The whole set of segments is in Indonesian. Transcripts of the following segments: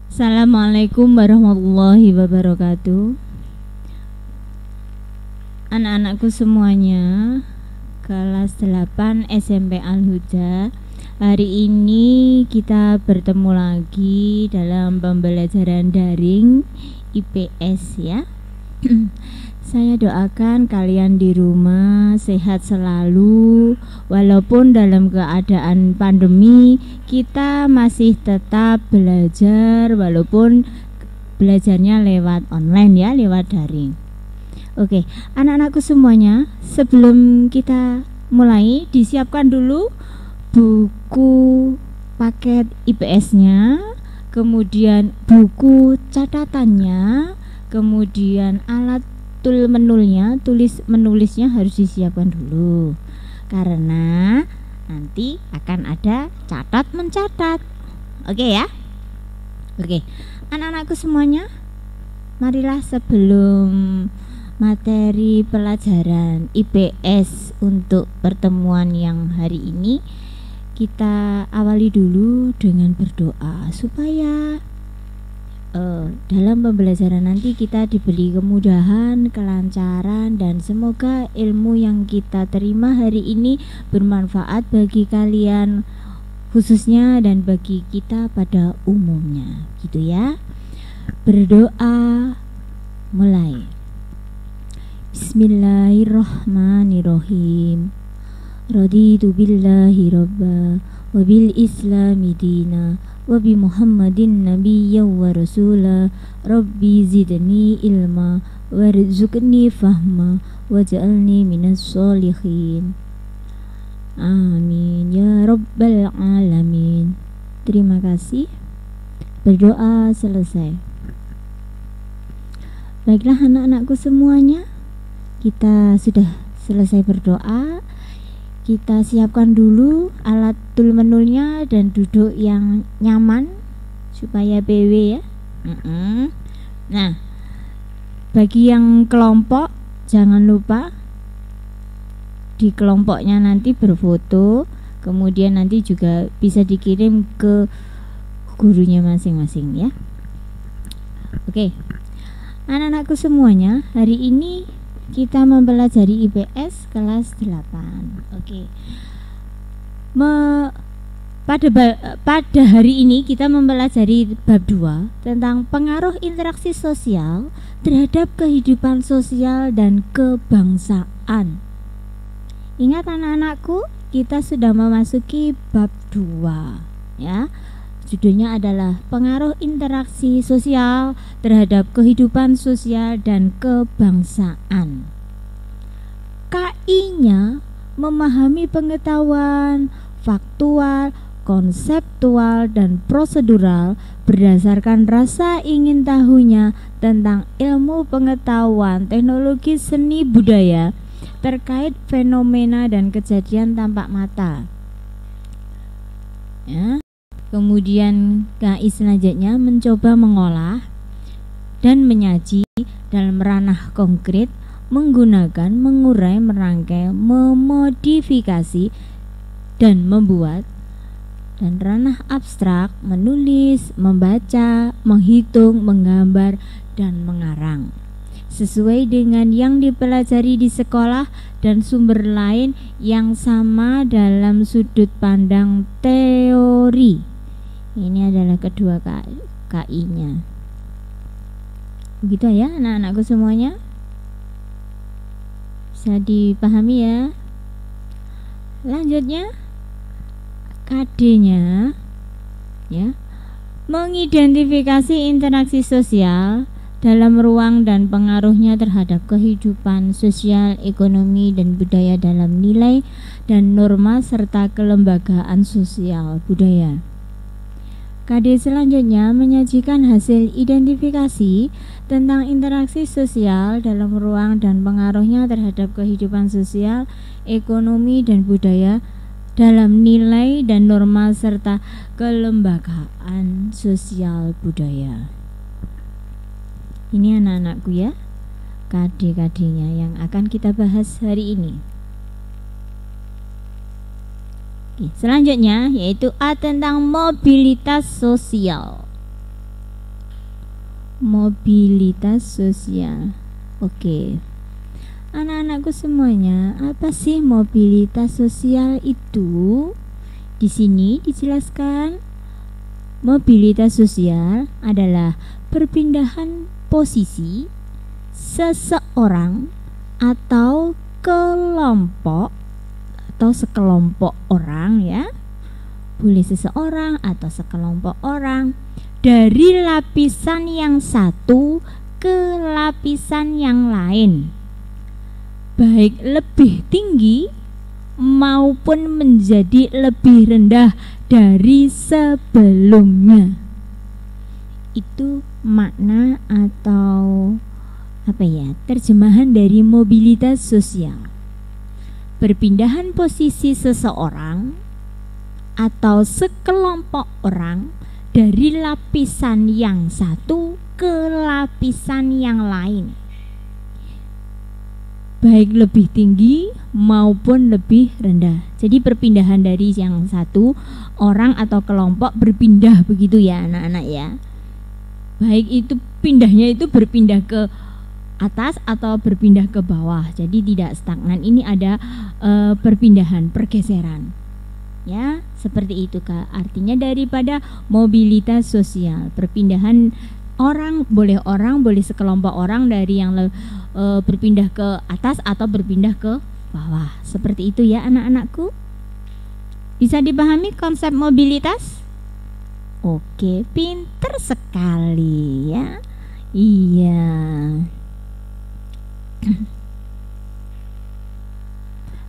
Assalamualaikum warahmatullahi wabarakatuh. Anak-anakku semuanya, kelas 8 SMP Al-Huda. Hari ini kita bertemu lagi dalam pembelajaran daring IPS ya. Saya doakan kalian di rumah sehat selalu. Walaupun dalam keadaan pandemi, kita masih tetap belajar walaupun belajarnya lewat online ya, lewat daring. Oke, anak-anakku semuanya, sebelum kita mulai disiapkan dulu buku paket IPS-nya, kemudian buku catatannya, kemudian alat tulis menulisnya harus disiapkan dulu karena nanti akan ada catat mencatat. Oke ya. Oke, anak-anakku semuanya, marilah sebelum materi pelajaran IPS untuk pertemuan yang hari ini, kita awali dulu dengan berdoa supaya dalam pembelajaran nanti kita diberi kemudahan, kelancaran, dan semoga ilmu yang kita terima hari ini bermanfaat bagi kalian khususnya dan bagi kita pada umumnya, gitu ya. Berdoa, mulai. Bismillahirrahmanirrahim. Raditu billahi robba wa bil islami dina wa bi muhammadin nabiyya wa rasula. Rabbi zidni ilma warzuqni fahma waj'alni minas sholihin. Amin ya rabbal alamin. Terima kasih. Berdoa selesai. Baiklah anak-anakku semuanya, kita sudah selesai berdoa. Kita siapkan dulu alat menulnya dan duduk yang nyaman supaya PW ya. Nah, bagi yang kelompok jangan lupa di kelompoknya nanti berfoto, kemudian nanti juga bisa dikirim ke gurunya masing-masing ya. Oke, anak-anakku semuanya, hari ini kita mempelajari IPS kelas 8. Oke. Pada hari ini kita mempelajari bab 2 tentang pengaruh interaksi sosial terhadap kehidupan sosial dan kebangsaan. Ingat anak-anakku, kita sudah memasuki bab 2 ya. Judulnya adalah pengaruh interaksi sosial terhadap kehidupan sosial dan kebangsaan. KI-nya memahami pengetahuan faktual, konseptual, dan prosedural berdasarkan rasa ingin tahunya tentang ilmu pengetahuan, teknologi, seni, budaya terkait fenomena dan kejadian tampak mata. Ya. Kemudian KI selanjutnya mencoba mengolah dan menyaji dalam ranah konkret menggunakan mengurai, merangkai, memodifikasi, dan membuat, dan ranah abstrak menulis, membaca, menghitung, menggambar, dan mengarang sesuai dengan yang dipelajari di sekolah dan sumber lain yang sama dalam sudut pandang teori. Ini adalah kedua KI-nya. Begitu ya anak-anakku semuanya? Bisa dipahami ya? Lanjutnya KD-nya ya, mengidentifikasi interaksi sosial dalam ruang dan pengaruhnya terhadap kehidupan sosial, ekonomi, dan budaya dalam nilai dan norma serta kelembagaan sosial budaya. KD selanjutnya menyajikan hasil identifikasi tentang interaksi sosial dalam ruang dan pengaruhnya terhadap kehidupan sosial, ekonomi, dan budaya dalam nilai dan norma serta kelembagaan sosial budaya. Ini anak-anakku ya, KD-KD-nya yang akan kita bahas hari ini. Oke, selanjutnya yaitu A tentang mobilitas sosial. mobilitas sosial. Oke. Anak-anakku semuanya, apa sih mobilitas sosial itu? Di sini dijelaskan, mobilitas sosial adalah perpindahan posisi seseorang atau kelompok atau sekelompok orang, ya. Boleh seseorang atau sekelompok orang dari lapisan yang satu ke lapisan yang lain, baik lebih tinggi maupun menjadi lebih rendah dari sebelumnya. Itu makna atau terjemahan dari mobilitas sosial. Perpindahan posisi seseorang atau sekelompok orang dari lapisan yang satu ke lapisan yang lain, baik lebih tinggi maupun lebih rendah. Jadi perpindahan dari yang satu orang atau kelompok berpindah, begitu ya anak-anak ya. Baik itu pindahnya itu berpindah ke atas atau berpindah ke bawah. Jadi tidak stagnan. Ini ada perpindahan, pergeseran. Ya, seperti itu Kak. Artinya daripada mobilitas sosial, perpindahan orang boleh sekelompok orang dari yang berpindah ke atas atau berpindah ke bawah. Seperti itu ya anak-anakku. Bisa dipahami konsep mobilitas? Oke, pinter sekali ya. Iya.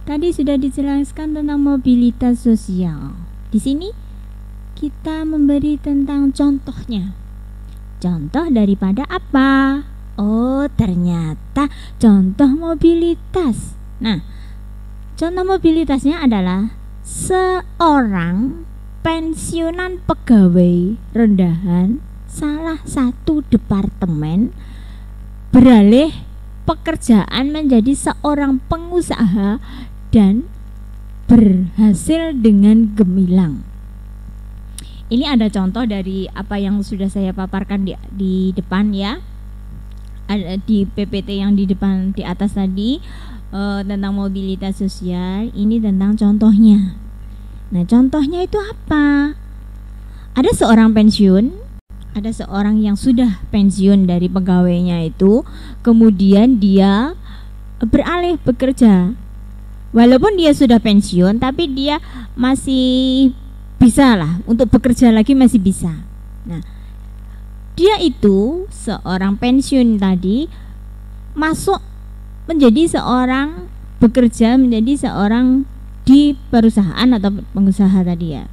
Tadi sudah dijelaskan tentang mobilitas sosial. Di sini kita memberi tentang contohnya. Contoh daripada apa? Oh, ternyata contoh mobilitas. Nah, contoh mobilitasnya adalah seorang pensiunan pegawai rendahan salah satu departemen beralih pekerjaan menjadi seorang pengusaha dan berhasil dengan gemilang. Ini ada contoh dari apa yang sudah saya paparkan di depan ya. Ada di PPT yang di depan di atas tadi tentang mobilitas sosial. Ini tentang contohnya. Nah, contohnya itu apa? Ada seorang pensiun, ada seorang yang sudah pensiun dari pegawainya itu, kemudian dia beralih bekerja. Walaupun dia sudah pensiun, tapi dia masih bisa lah untuk bekerja lagi, masih bisa. Nah, dia itu seorang pensiun tadi masuk menjadi seorang bekerja menjadi seorang di perusahaan atau pengusaha tadi ya.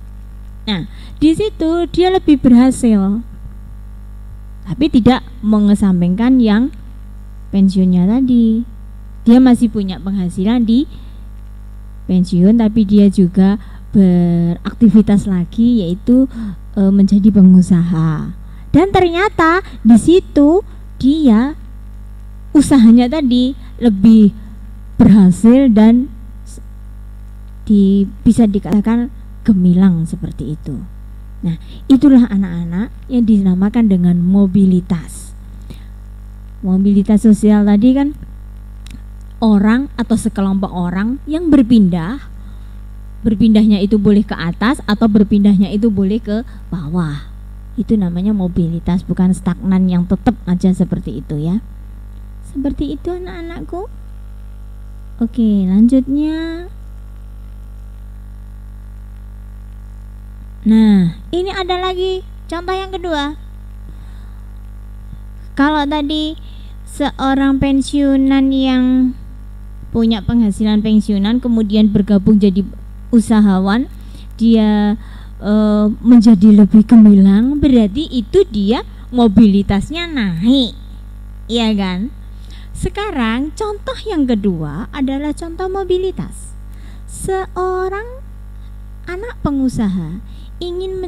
Nah, di situ dia lebih berhasil, tapi tidak mengesampingkan yang pensiunnya tadi. Dia masih punya penghasilan di pensiun, tapi dia juga beraktivitas lagi, yaitu menjadi pengusaha. Dan ternyata di situ dia usahanya tadi lebih berhasil dan bisa dikatakan gemilang seperti itu. Nah, itulah anak-anak yang dinamakan dengan mobilitas. Mobilitas sosial tadi kan orang atau sekelompok orang yang berpindah. Berpindahnya itu boleh ke atas atau berpindahnya itu boleh ke bawah. Itu namanya mobilitas, bukan stagnan yang tetap aja seperti itu ya. Seperti itu anak-anakku. Oke, lanjutnya. Nah, ini ada lagi contoh yang kedua. Kalau tadi seorang pensiunan yang punya penghasilan pensiunan kemudian bergabung jadi usahawan, dia menjadi lebih gemilang, berarti itu dia mobilitasnya naik, iya kan? Sekarang contoh yang kedua adalah contoh mobilitas. Seorang anak pengusaha ingin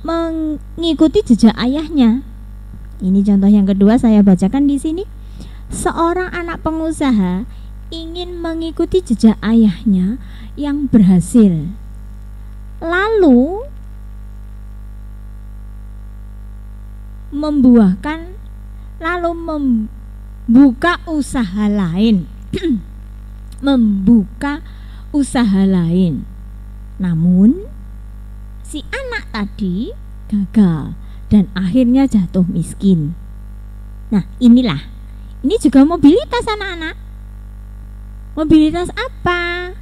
mengikuti jejak ayahnya. Ini contoh yang kedua, saya bacakan di sini. Seorang anak pengusaha ingin mengikuti jejak ayahnya yang berhasil, lalu membuahkan lalu membuka usaha lain. Membuka usaha lain. Namun si anak tadi gagal dan akhirnya jatuh miskin. Nah, inilah. Ini juga mobilitas anak-anak. Mobilitas apa?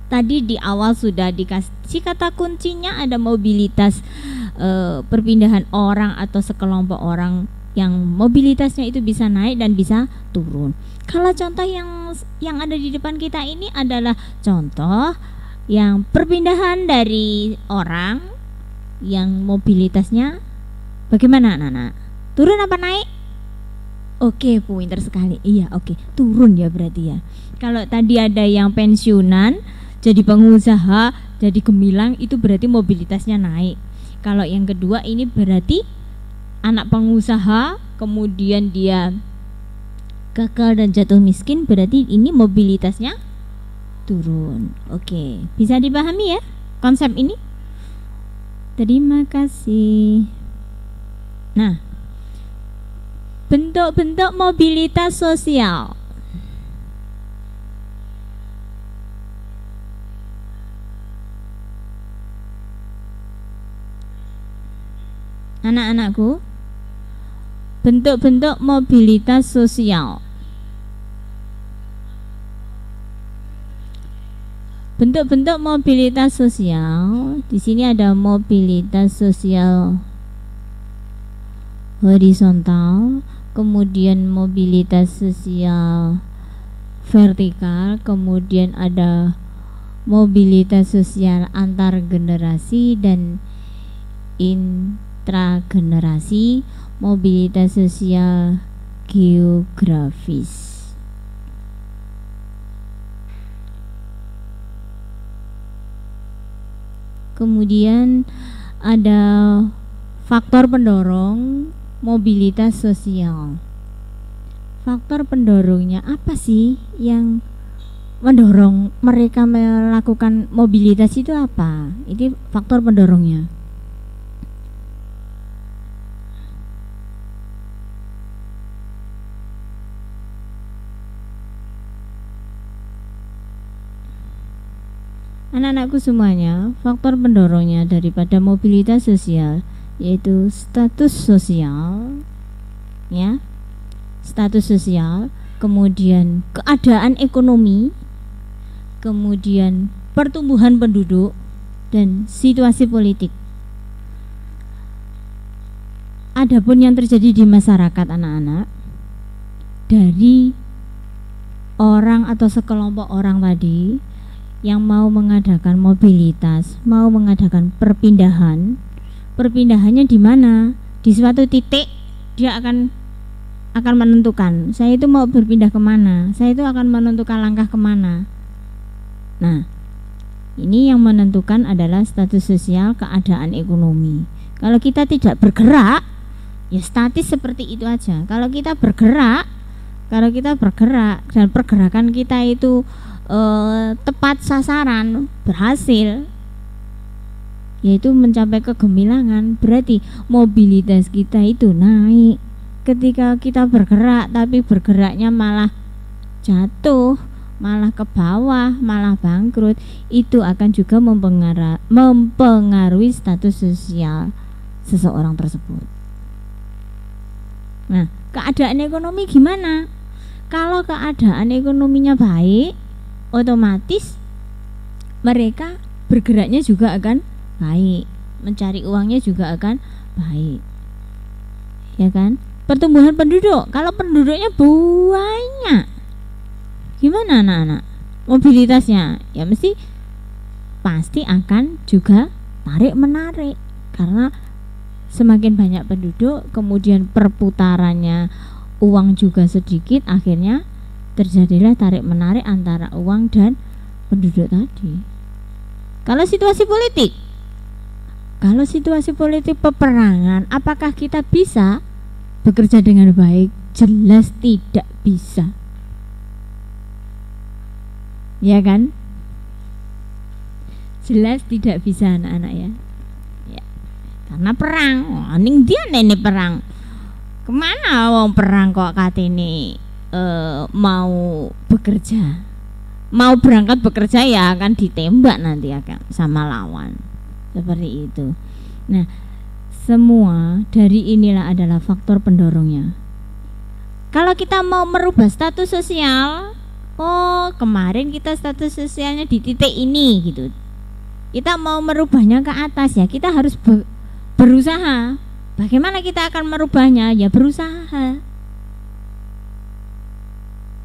Tadi di awal sudah dikasih kata kuncinya, ada mobilitas perpindahan orang atau sekelompok orang yang mobilitasnya itu bisa naik dan bisa turun. Kalau contoh yang ada di depan kita ini adalah contoh yang perpindahan dari orang yang mobilitasnya bagaimana anak-anak? Turun apa naik? Oke, pinter sekali. Iya, oke. Turun ya berarti ya. Kalau tadi ada yang pensiunan, jadi pengusaha, jadi gemilang, itu berarti mobilitasnya naik. Kalau yang kedua ini berarti anak pengusaha, kemudian dia gagal dan jatuh miskin, berarti ini mobilitasnya turun. Oke, bisa dipahami ya konsep ini? Terima kasih. Nah, bentuk-bentuk mobilitas sosial. Anak-anakku, bentuk-bentuk mobilitas sosial. Bentuk-bentuk mobilitas sosial. Di sini ada mobilitas sosial horizontal, kemudian mobilitas sosial vertikal, kemudian ada mobilitas sosial antar generasi dan intragenerasi, mobilitas sosial geografis. Kemudian ada faktor pendorong mobilitas sosial. Faktor pendorongnya apa sih yang mendorong mereka melakukan mobilitas itu apa? Ini faktor pendorongnya. Anak-anakku semuanya, faktor pendorongnya daripada mobilitas sosial yaitu status sosial, ya, status sosial, kemudian keadaan ekonomi, kemudian pertumbuhan penduduk dan situasi politik. Adapun yang terjadi di masyarakat anak-anak dari orang atau sekelompok orang tadi yang mau mengadakan mobilitas, mau mengadakan perpindahan. Perpindahannya di mana? Di suatu titik dia akan menentukan, saya itu mau berpindah kemana, saya itu akan menentukan langkah kemana. Nah, ini yang menentukan adalah status sosial, keadaan ekonomi. Kalau kita tidak bergerak, ya statis seperti itu aja. Kalau kita bergerak dan pergerakan kita itu tepat sasaran, berhasil, yaitu mencapai kegemilangan, berarti mobilitas kita itu naik. Ketika kita bergerak tapi bergeraknya malah jatuh, malah ke bawah, malah bangkrut, itu akan juga mempengaruhi status sosial seseorang tersebut. Nah, keadaan ekonomi gimana? Kalau keadaan ekonominya baik, otomatis mereka bergeraknya juga akan baik, mencari uangnya juga akan baik, ya kan? Pertumbuhan penduduk, kalau penduduknya banyak, gimana anak-anak? Mobilitasnya ya pasti akan juga tarik menarik, karena semakin banyak penduduk, kemudian perputarannya uang juga sedikit, akhirnya terjadilah tarik menarik antara uang dan penduduk tadi. Kalau situasi politik peperangan, apakah kita bisa bekerja dengan baik? Jelas tidak bisa, ya kan? Jelas tidak bisa anak-anak ya. Karena perang, ning dia nenek perang. Kemana wong perang kok katene mau bekerja, mau berangkat bekerja ya akan ditembak nanti akan sama lawan, seperti itu. Nah, semua dari inilah adalah faktor pendorongnya. Kalau kita mau merubah status sosial, oh kemarin kita status sosialnya di titik ini gitu, kita mau merubahnya ke atas ya kita harus berusaha. Bagaimana kita akan merubahnya? Ya berusaha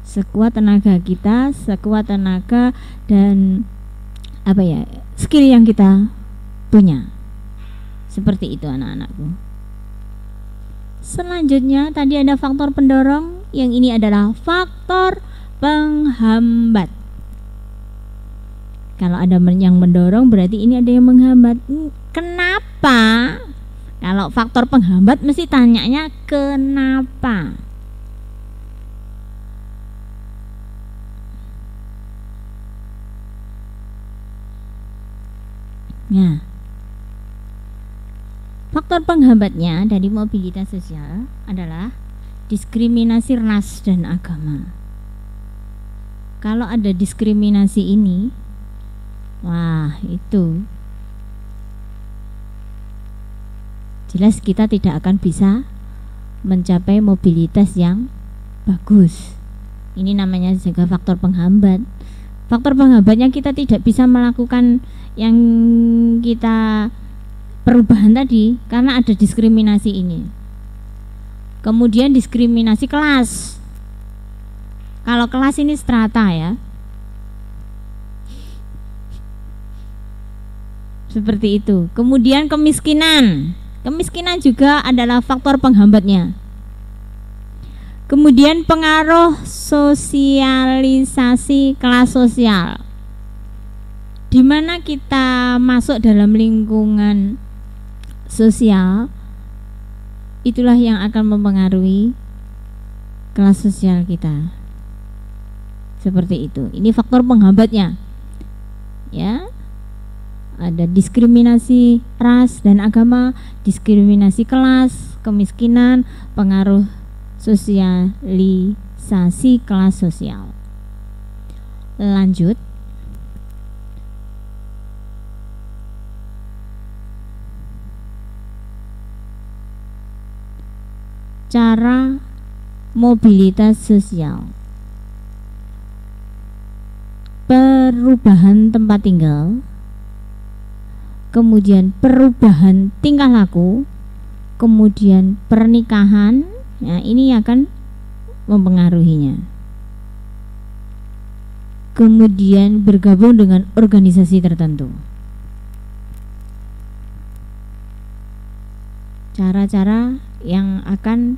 sekuat tenaga kita, sekuat tenaga dan skill yang kita punya. Seperti itu anak-anakku. Selanjutnya tadi ada faktor pendorong, yang ini adalah faktor penghambat. Kalau ada yang mendorong berarti ini ada yang menghambat. Kenapa? Kalau faktor penghambat mesti tanyanya kenapa. Nah, faktor penghambatnya dari mobilitas sosial adalah diskriminasi ras dan agama. Kalau ada diskriminasi ini, wah itu jelas kita tidak akan bisa mencapai mobilitas yang bagus. Ini namanya juga faktor penghambat. Faktor penghambatnya kita tidak bisa melakukan yang kita perubahan tadi karena ada diskriminasi ini. Kemudian diskriminasi kelas. Kalau kelas ini strata ya, seperti itu. Kemudian kemiskinan. Kemiskinan juga adalah faktor penghambatnya. Kemudian pengaruh sosialisasi kelas sosial. Di mana kita masuk dalam lingkungan sosial, itulah yang akan mempengaruhi kelas sosial kita. Seperti itu. Ini faktor penghambatnya. Ya. Ada diskriminasi ras dan agama, diskriminasi kelas, kemiskinan, pengaruh sosialisasi kelas sosial. Lanjut. Cara mobilitas sosial. Perubahan tempat tinggal, kemudian perubahan tingkah laku, kemudian pernikahan. Nah, ini akan mempengaruhinya. Kemudian bergabung dengan organisasi tertentu. Cara-cara yang akan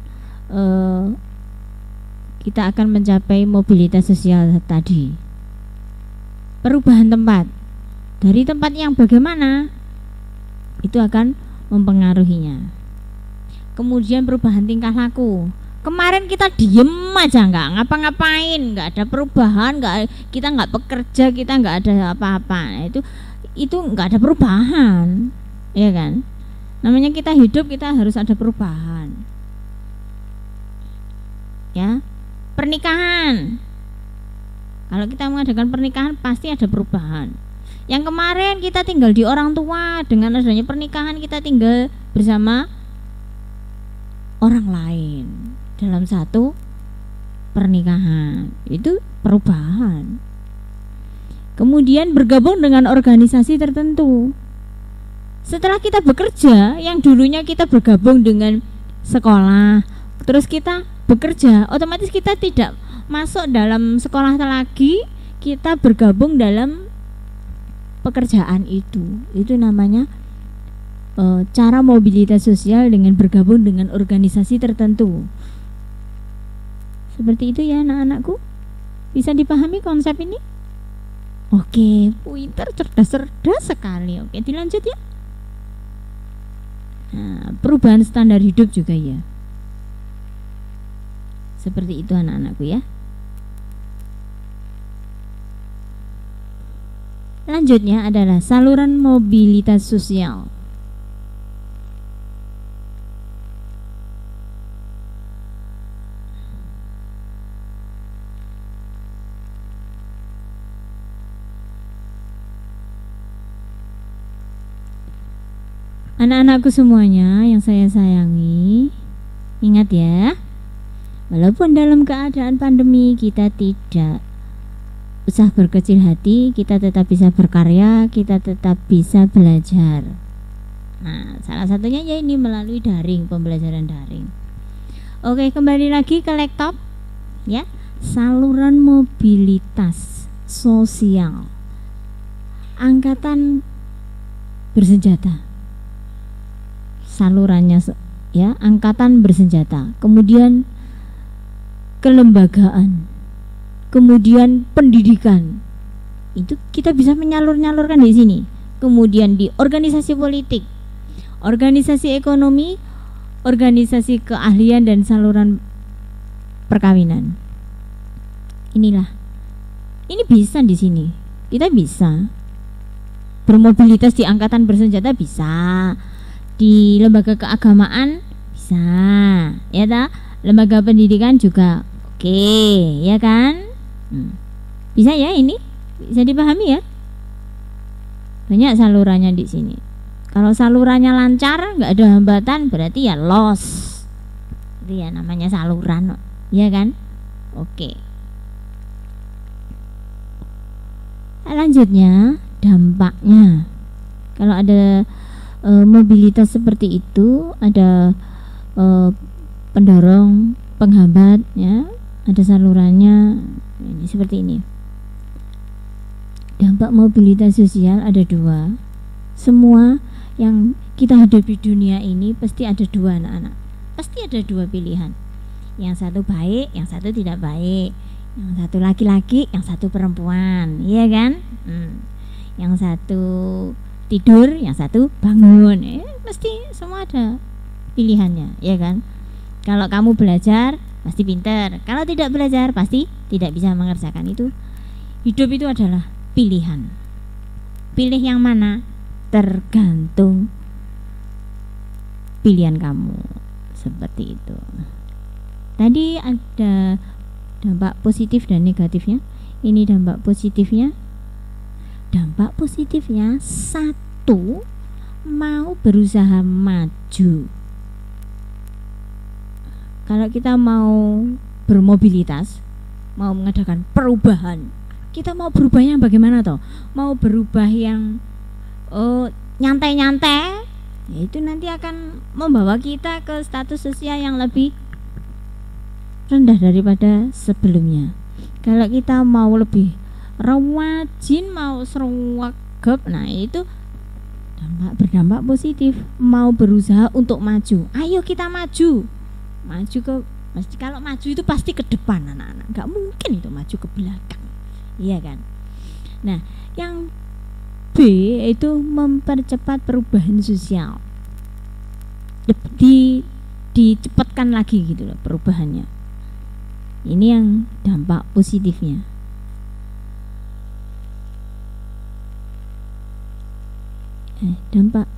kita akan mencapai mobilitas sosial tadi. Perubahan tempat. Dari tempat yang bagaimana? Itu akan mempengaruhinya. Kemudian perubahan tingkah laku. Kemarin kita diem aja, nggak ngapa-ngapain, nggak ada perubahan, kita nggak bekerja, kita nggak ada apa-apa. Nah, itu nggak ada perubahan, ya kan? Namanya kita hidup, kita harus ada perubahan. Ya, pernikahan. Kalau kita mengadakan pernikahan pasti ada perubahan. Yang kemarin kita tinggal di orang tua, dengan adanya pernikahan kita tinggal bersama orang lain dalam satu pernikahan. Itu perubahan. Kemudian bergabung dengan organisasi tertentu. Setelah kita bekerja, yang dulunya kita bergabung dengan sekolah, terus kita bekerja, otomatis kita tidak masuk dalam sekolah lagi, kita bergabung dalam pekerjaan itu. Itu namanya cara mobilitas sosial dengan bergabung dengan organisasi tertentu. Seperti itu ya anak-anakku. Bisa dipahami konsep ini? Oke, pintar, cerdas sekali. Oke, dilanjut ya. Nah, perubahan standar hidup juga ya. Seperti itu anak-anakku ya. Lanjutnya adalah saluran mobilitas sosial. Anak-anakku semuanya yang saya sayangi, ingat ya, walaupun dalam keadaan pandemi kita tidak usah berkecil hati, kita tetap bisa berkarya, kita tetap bisa belajar. Nah, salah satunya ya ini melalui daring, pembelajaran daring. Oke, kembali lagi ke laptop ya. Saluran mobilitas sosial angkatan bersenjata. Salurannya ya, angkatan bersenjata, kemudian kelembagaan, kemudian pendidikan. Itu kita bisa menyalur-nyalurkan di sini. Kemudian di organisasi politik, organisasi ekonomi, organisasi keahlian dan saluran perkawinan. Inilah. Ini bisa di sini. Kita bisa bermobilitas di angkatan bersenjata, bisa di lembaga keagamaan, bisa ya ta, lembaga pendidikan juga oke, ya kan. Bisa ya, ini bisa dipahami ya. Banyak salurannya di sini. Kalau salurannya lancar, nggak ada hambatan, berarti ya los. Itu ya namanya saluran, ya kan. Oke. Lanjutnya dampaknya. Kalau ada mobilitas seperti itu, ada pendorong, penghambat ya, ada salurannya. Ini seperti ini. Dampak mobilitas sosial ada dua. Semua yang kita hadapi dunia ini pasti ada dua, anak-anak. Pasti ada dua pilihan. Yang satu baik, yang satu tidak baik. Yang satu laki-laki, yang satu perempuan, iya kan? Yang satu tidur, yang satu bangun. Pasti semua ada pilihannya, ya kan? Kalau kamu belajar pasti pintar, kalau tidak belajar pasti tidak bisa mengerjakan itu. Hidup itu adalah pilihan. Pilih yang mana tergantung pilihan kamu. Seperti itu. Tadi ada dampak positif dan negatifnya. Ini dampak positifnya. Dampak positifnya, satu, mau berusaha maju. Kalau kita mau bermobilitas, mau mengadakan perubahan, kita mau berubahnya bagaimana toh? Mau berubah yang nyantai-nyantai, ya itu nanti akan membawa kita ke status sosial yang lebih rendah daripada sebelumnya. Kalau kita mau lebih rajin, mau serwagap, nah itu berdampak positif. Mau berusaha untuk maju, ayo kita maju ke, pasti kalau maju itu pasti ke depan, anak-anak, nggak mungkin itu maju ke belakang, iya kan. Nah, yang B itu mempercepat perubahan sosial, dicepatkan lagi gitu loh perubahannya. Ini yang dampak positifnya. Dampak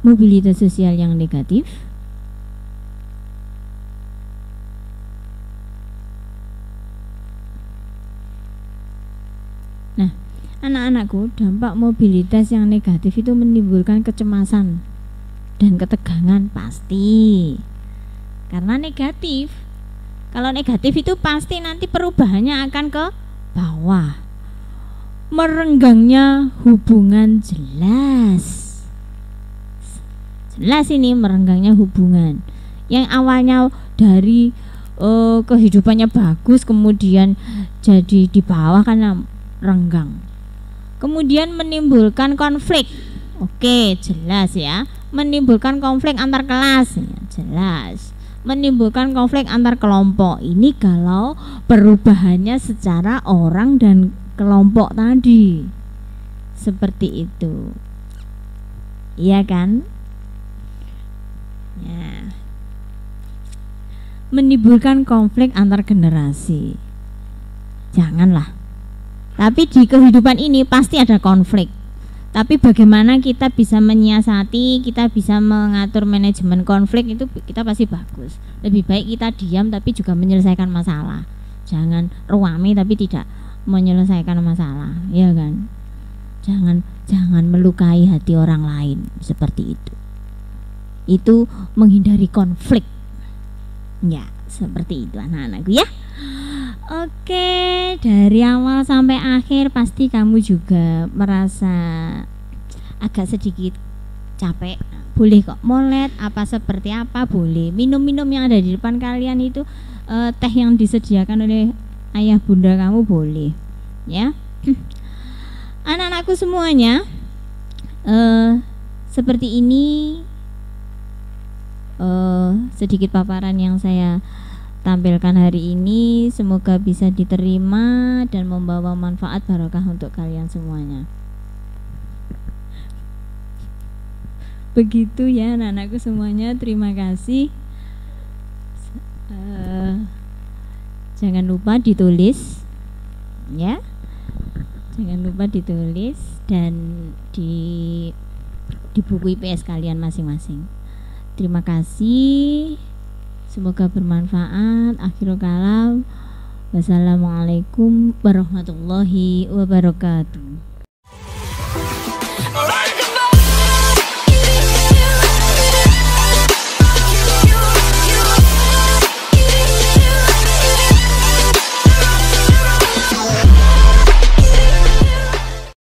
mobilitas sosial yang negatif. Nah, anak-anakku, dampak mobilitas yang negatif itu menimbulkan kecemasan dan ketegangan pasti. Karena negatif. Kalau negatif itu pasti nanti perubahannya akan ke bawah. Merenggangnya hubungan, jelas ini merenggangnya hubungan. Yang awalnya dari kehidupannya bagus, kemudian jadi di bawah karena renggang. Kemudian menimbulkan konflik. Oke, jelas ya. Menimbulkan konflik antar kelas, ya, jelas. Menimbulkan konflik antar kelompok. Ini kalau perubahannya secara orang dan kelompok tadi. Seperti itu. Iya kan? Ya. Menimbulkan konflik antar generasi. Janganlah. Tapi di kehidupan ini pasti ada konflik. Tapi bagaimana kita bisa menyiasati, kita bisa mengatur manajemen konflik, itu kita pasti bagus. Lebih baik kita diam tapi juga menyelesaikan masalah. Jangan ruame tapi tidak menyelesaikan masalah, ya kan? Jangan jangan melukai hati orang lain seperti itu. Itu menghindari konflik. Ya, seperti itu anak-anakku ya. Oke, dari awal sampai akhir pasti kamu juga merasa agak sedikit capek. Boleh kok molet apa seperti apa, boleh. Minum-minum yang ada di depan kalian itu, teh yang disediakan oleh ayah bunda kamu boleh. Ya. Anak-anakku semuanya, seperti ini sedikit paparan yang saya tampilkan hari ini, semoga bisa diterima dan membawa manfaat barokah untuk kalian semuanya. Begitu ya anak-anakku semuanya, terima kasih. Jangan lupa ditulis ya, jangan lupa ditulis dan di buku IPS kalian masing-masing. Terima kasih, semoga bermanfaat. Akhirul kalam, wassalamualaikum warahmatullahi wabarakatuh.